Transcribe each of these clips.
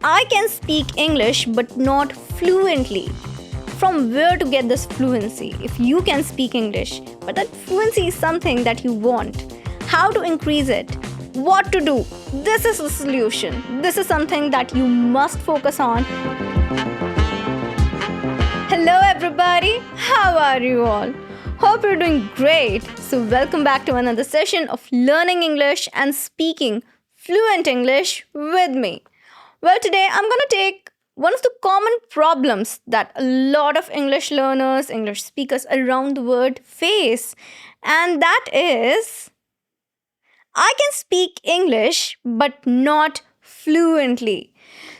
I can speak English but not fluently. From where to get this fluency? If you can speak English, but that fluency is something that you want, how to increase it? What to do? This is the solution. This is something that you must focus on. Hello, everybody. How are you all? Hope you're doing great. So, welcome back to another session of learning English and speaking fluent English with me. Well, today I'm going to take one of the common problems that a lot of English learners, English speakers around the world face, and that is I can speak English but not fluently.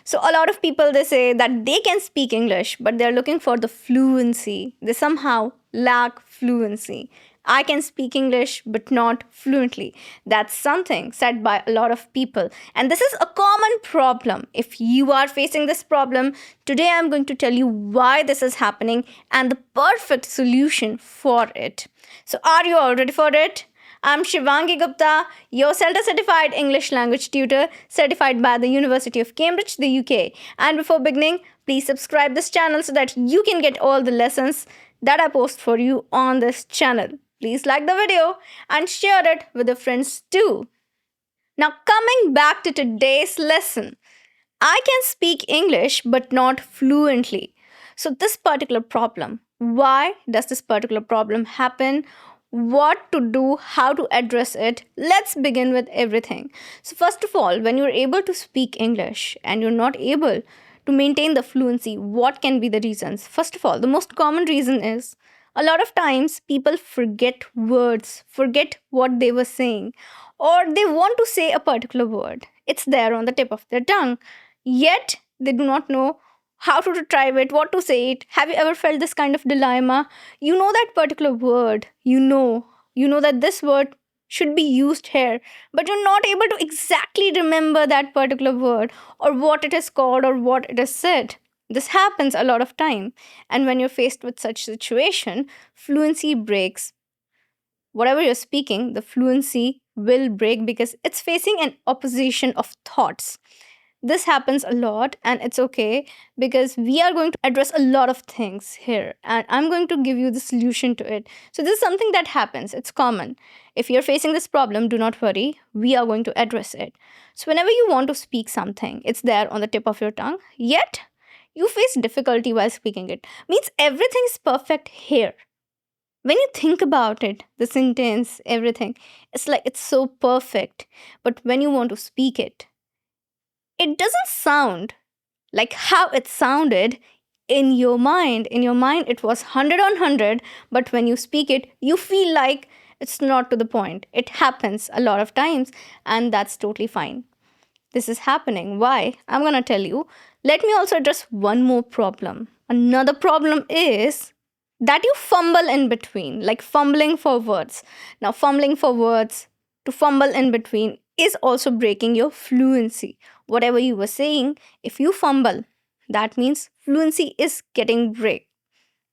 So a lot of people, they say that they can speak English but they're looking for the fluency. They somehow lack fluency. I can speak English but not fluently. That's something said by a lot of people. And this is a common problem. If you are facing this problem, today I'm going to tell you why this is happening and the perfect solution for it. So are you all ready for it? I'm Shivangi Gupta, your CELTA certified English language tutor, certified by the University of Cambridge, the UK. And before beginning, please subscribe this channel so that you can get all the lessons that I post for you on this channel. Please like the video and share it with your friends too. Now, coming back to today's lesson, I can speak English but not fluently. So, this particular problem, why does this particular problem happen? What to do, how to address it? Let's begin with everything. So, first of all, when you're able to speak English and you're not able to maintain the fluency, what can be the reasons? First of all, the most common reason is a lot of times people forget words, forget what they were saying, or they want to say a particular word. It's there on the tip of their tongue, yet they do not know how to retrieve it, what to say it. Have you ever felt this kind of dilemma? You know that particular word, you know that this word should be used here, but you're not able to exactly remember that particular word or what it is called or what it is said. This happens a lot of time, and when you're faced with such situation, fluency breaks. Whatever you're speaking, the fluency will break because it's facing an opposition of thoughts. This happens a lot, and it's okay because we are going to address a lot of things here, and I'm going to give you the solution to it. So, this is something that happens, it's common. If you're facing this problem, do not worry, we are going to address it. So, whenever you want to speak something, it's there on the tip of your tongue, yet you face difficulty while speaking it. Means everything is perfect here. When you think about it, the sentence, everything, it's like it's so perfect. But when you want to speak it doesn't sound like how it sounded in your mind. In your mind, it was 100 on 100, but when you speak it, you feel like it's not to the point. It happens a lot of times, and that's totally fine. This is happening. Why? I'm going to tell you. Let me also address one more problem. Another problem is that you fumble in between, like fumbling for words. Now, fumbling for words, to fumble in between, is also breaking your fluency. Whatever you were saying, if you fumble, that means fluency is getting break,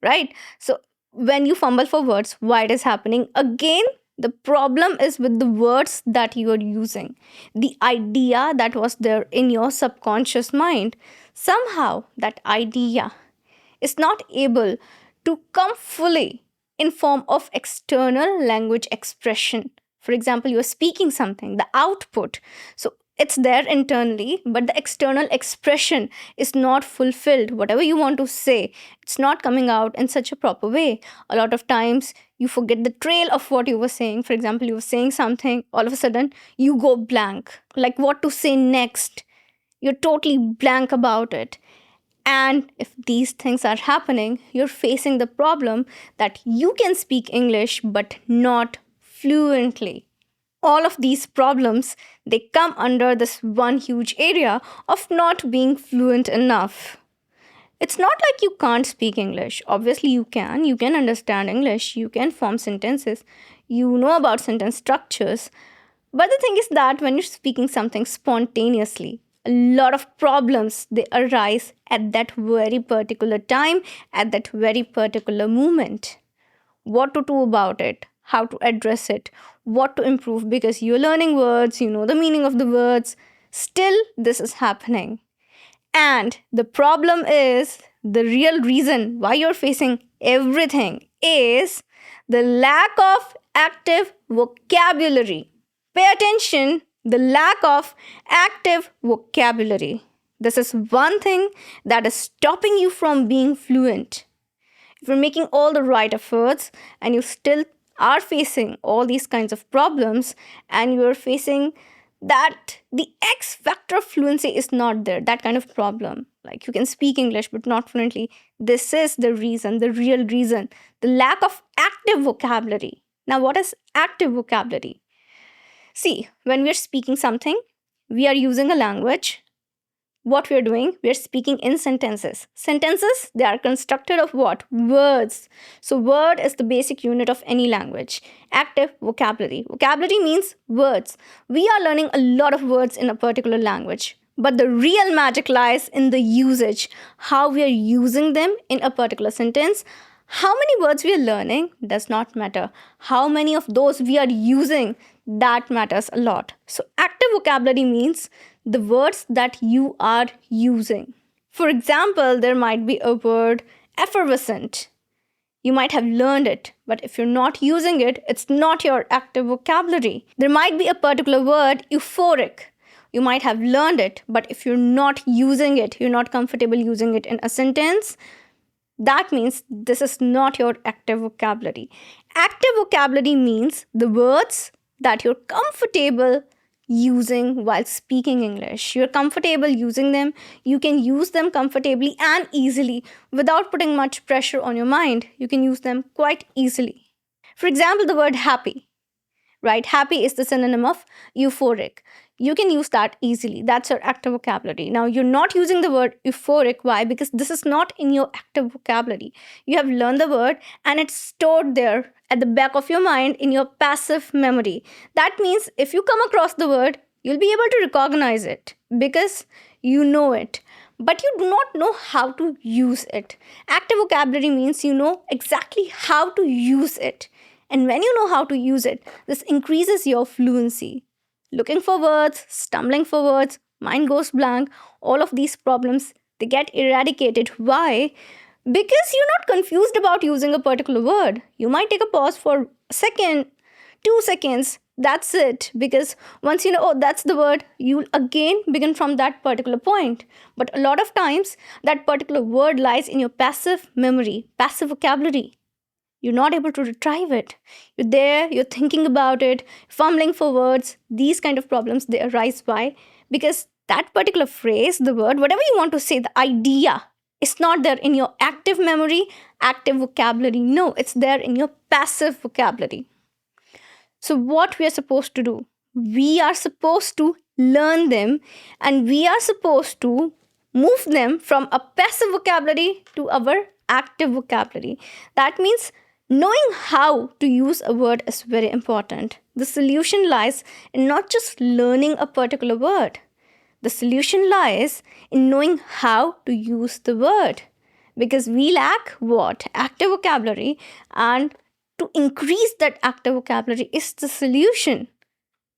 right? So, when you fumble for words, why it is happening? Again, the problem is with the words that you are using. The idea that was there in your subconscious mind, somehow that idea is not able to come fully in form of external language expression. For example, you are speaking something, the output. So it's there internally, but the external expression is not fulfilled. Whatever you want to say, it's not coming out in such a proper way. A lot of times you forget the trail of what you were saying. For example, you were saying something, all of a sudden you go blank, like what to say next. You're totally blank about it. And if these things are happening, you're facing the problem that you can speak English but not fluently. All of these problems, they come under this one huge area of not being fluent enough. It's not like you can't speak English. Obviously, you can. You can understand English. You can form sentences. You know about sentence structures. But the thing is that when you're speaking something spontaneously, a lot of problems, they arise at that very particular time, at that very particular moment. What to do about it? How to address it? What to improve? Because you're learning words, you know the meaning of the words. Still, this is happening. And the problem is, the real reason why you're facing everything is the lack of active vocabulary. Pay attention, the lack of active vocabulary. This is one thing that is stopping you from being fluent. If you're making all the right efforts and you still are facing all these kinds of problems, and you're facing that the X factor of fluency is not there, that kind of problem, like you can speak English but not fluently, this is the reason, the real reason, the lack of active vocabulary. Now, what is active vocabulary? See, when we're speaking something, we are using a language. What we are doing, we are speaking in sentences. Sentences, they are constructed of what? Words. So word is the basic unit of any language. Active vocabulary. Vocabulary means words. We are learning a lot of words in a particular language, but the real magic lies in the usage, how we are using them in a particular sentence. How many words we are learning does not matter. How many of those we are using, that matters a lot. So active vocabulary means the words that you are using. For example, there might be a word effervescent. You might have learned it, but if you're not using it, it's not your active vocabulary. There might be a particular word euphoric. You might have learned it, but if you're not using it, you're not comfortable using it in a sentence, that means this is not your active vocabulary. Active vocabulary means the words that you're comfortable using while speaking English. You're comfortable using them. You can use them comfortably and easily without putting much pressure on your mind. You can use them quite easily. For example, the word happy, right? Happy is the synonym of euphoric. You can use that easily. That's your active vocabulary. Now, you're not using the word euphoric. Why? Because this is not in your active vocabulary. You have learned the word and it's stored there at the back of your mind in your passive memory. That means if you come across the word, you'll be able to recognize it because you know it. But you do not know how to use it. Active vocabulary means you know exactly how to use it. And when you know how to use it, this increases your fluency. Looking for words, stumbling for words, mind goes blank, all of these problems, they get eradicated. Why? Because you're not confused about using a particular word. You might take a pause for a second, 2 seconds, that's it. Because once you know, oh, that's the word, you'll again begin from that particular point. But a lot of times, that particular word lies in your passive memory, passive vocabulary. You're not able to retrieve it. You're there, you're thinking about it, fumbling for words. These kind of problems, they arise. Why? Because that particular phrase, the word, whatever you want to say, the idea, is not there in your active memory, active vocabulary. No, it's there in your passive vocabulary. So what we are supposed to do? We are supposed to learn them and we are supposed to move them from a passive vocabulary to our active vocabulary. That means knowing how to use a word is very important. The solution lies in not just learning a particular word. The solution lies in knowing how to use the word. Because we lack what? Active vocabulary, and to increase that active vocabulary is the solution.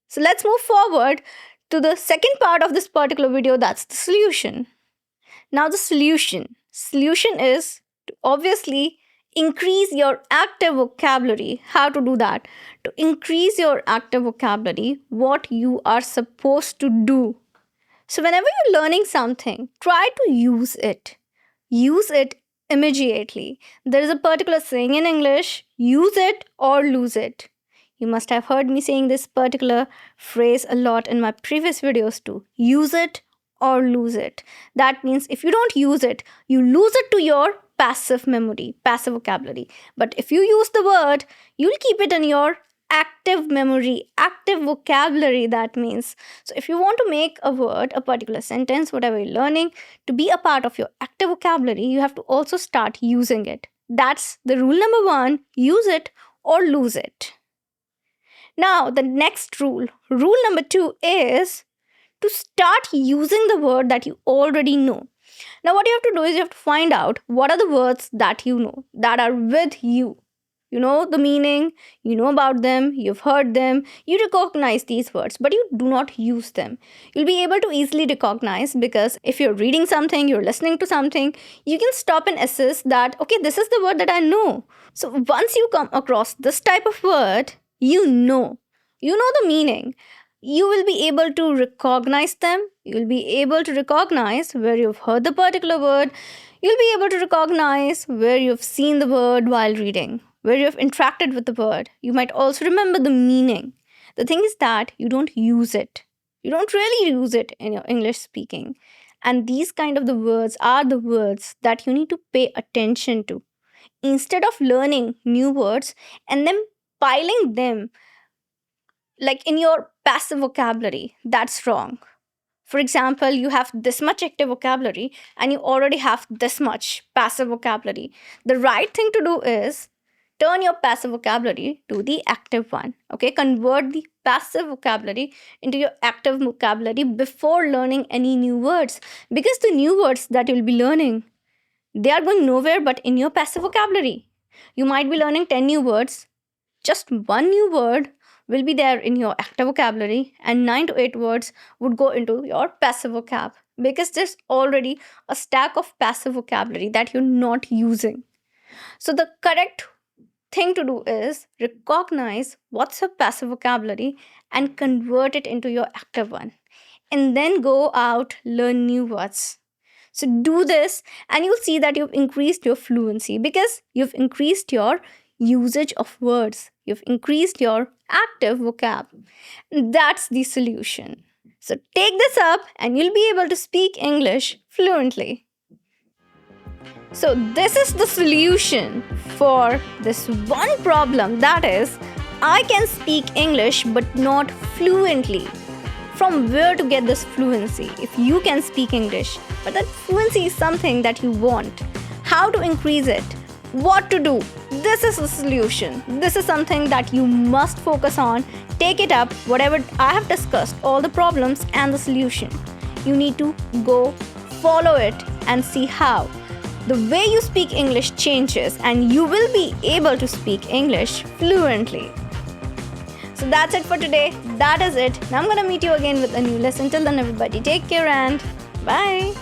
So let's move forward to the second part of this particular video, that's the solution. Now the solution is to obviously increase your active vocabulary. How to do that? To increase your active vocabulary, what you are supposed to do. So whenever you're learning something, try to use it. Use it immediately. There is a particular saying in English, use it or lose it. You must have heard me saying this particular phrase a lot in my previous videos too. Use it or lose it. That means if you don't use it, you lose it to your passive memory, passive vocabulary. But if you use the word, you'll keep it in your active memory, active vocabulary, that means. So if you want to make a word, a particular sentence, whatever you're learning, to be a part of your active vocabulary, you have to also start using it. That's the rule number 1, use it or lose it. Now, the next rule number 2 is to start using the word that you already know. Now, what you have to do is you have to find out what are the words that you know, that are with you. You know the meaning, you know about them, you've heard them, you recognize these words, but you do not use them. You'll be able to easily recognize because if you're reading something, you're listening to something, you can stop and assess that, okay, this is the word that I know. So once you come across this type of word, you know the meaning. You will be able to recognize them. You will be able to recognize where you've heard the particular word. You'll be able to recognize where you've seen the word while reading, where you've interacted with the word. You might also remember the meaning. The thing is that you don't use it. You don't really use it in your English speaking. And these kind of the words are the words that you need to pay attention to. Instead of learning new words and then piling them like in your passive vocabulary, that's wrong. For example, you have this much active vocabulary and you already have this much passive vocabulary. The right thing to do is turn your passive vocabulary to the active one. Okay, convert the passive vocabulary into your active vocabulary before learning any new words, because the new words that you'll be learning, they are going nowhere but in your passive vocabulary. You might be learning 10 new words, just one new word will be there in your active vocabulary, and 9 to 8 words would go into your passive vocab, because there's already a stack of passive vocabulary that you're not using. So, the correct thing to do is recognize what's your passive vocabulary and convert it into your active one, and then go out, learn new words. So, do this, and you'll see that you've increased your fluency because you've increased your usage of words, you've increased your active vocab. That's the solution. So take this up and you'll be able to speak English fluently. So this is the solution for this one problem, that is, I can speak English but not fluently. From where to get this fluency if you can speak English, but that fluency is something that you want? How to increase it? What to do? This is the solution. This is something that you must focus on. Take it up, whatever I have discussed, all the problems and the solution. You need to go follow it and see how the way you speak English changes, and you will be able to speak English fluently. So that's it for today. That is it. Now I'm gonna meet you again with a new lesson. Till then, everybody, take care and bye.